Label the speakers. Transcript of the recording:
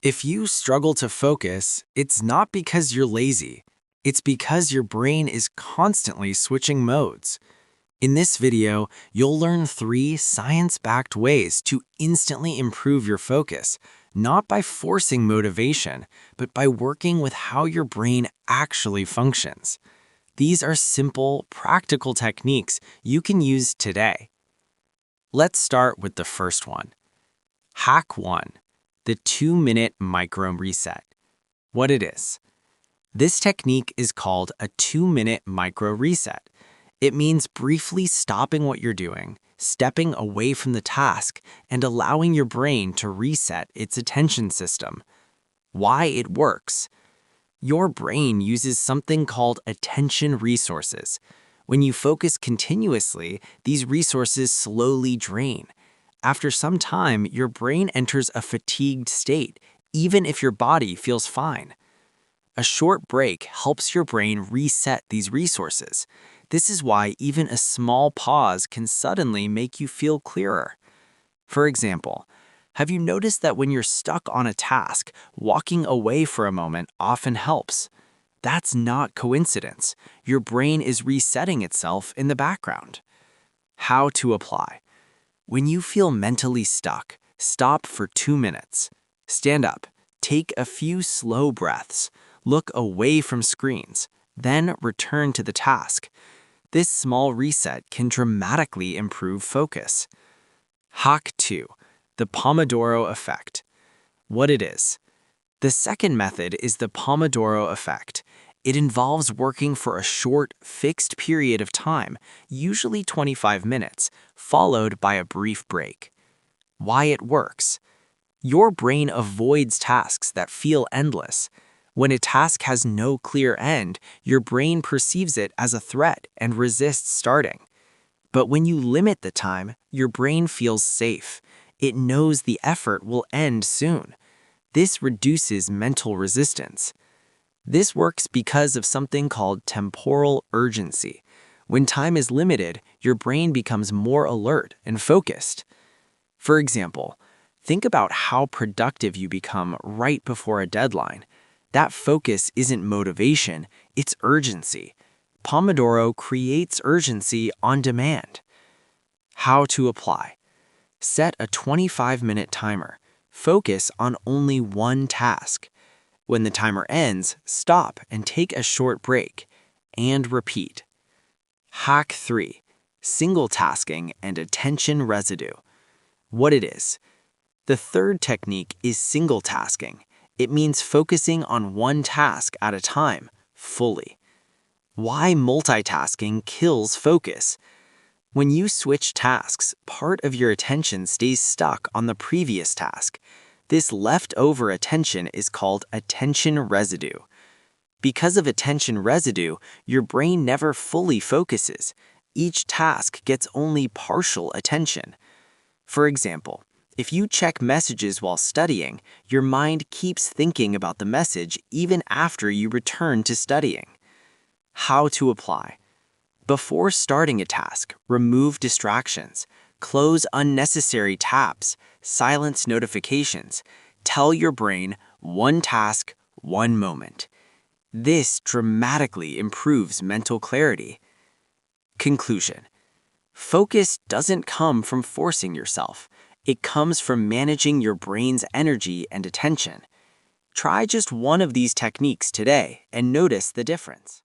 Speaker 1: If you struggle to focus, it's not because you're lazy. It's because your brain is constantly switching modes. In this video, you'll learn 3 science-backed ways to instantly improve your focus, not by forcing motivation, but by working with how your brain actually functions. These are simple, practical techniques you can use today. Let's start with the first one. Hack 1. The 2-minute micro reset. What it is. This technique is called a 2-minute micro reset. It means briefly stopping what you're doing, stepping away from the task, and allowing your brain to reset its attention system. Why it works. Your brain uses something called attention resources. When you focus continuously, these resources slowly drain. After some time, your brain enters a fatigued state, even if your body feels fine. A short break helps your brain reset these resources. This is why even a small pause can suddenly make you feel clearer. For example, have you noticed that when you're stuck on a task, walking away for a moment often helps? That's not coincidence. Your brain is resetting itself in the background. How to apply. When you feel mentally stuck, stop for 2 minutes. Stand up, take a few slow breaths, look away from screens, then return to the task. This small reset can dramatically improve focus. Hack 2. The Pomodoro Effect. What it is. The second method is the Pomodoro Effect. It involves working for a short, fixed period of time, usually 25 minutes, followed by a brief break. Why it works. Your brain avoids tasks that feel endless. When a task has no clear end, your brain perceives it as a threat and resists starting. But when you limit the time, your brain feels safe. It knows the effort will end soon. This reduces mental resistance. This works because of something called temporal urgency. When time is limited, your brain becomes more alert and focused. For example, think about how productive you become right before a deadline. That focus isn't motivation, it's urgency. Pomodoro creates urgency on demand. How to apply. Set a 25-minute timer. Focus on only one task. When the timer ends, stop and take a short break, and repeat. Hack 3. Single tasking and attention residue. What it is. The third technique is single tasking. It means focusing on one task at a time, fully. Why multitasking kills focus. When you switch tasks, part of your attention stays stuck on the previous task. This leftover attention is called attention residue. Because of attention residue, your brain never fully focuses. Each task gets only partial attention. For example, if you check messages while studying, your mind keeps thinking about the message even after you return to studying. How to apply. Before starting a task, remove distractions. Close unnecessary tabs, silence notifications. Tell your brain, one task, one moment. This dramatically improves mental clarity. Conclusion. Focus doesn't come from forcing yourself. It comes from managing your brain's energy and attention. Try just one of these techniques today and notice the difference.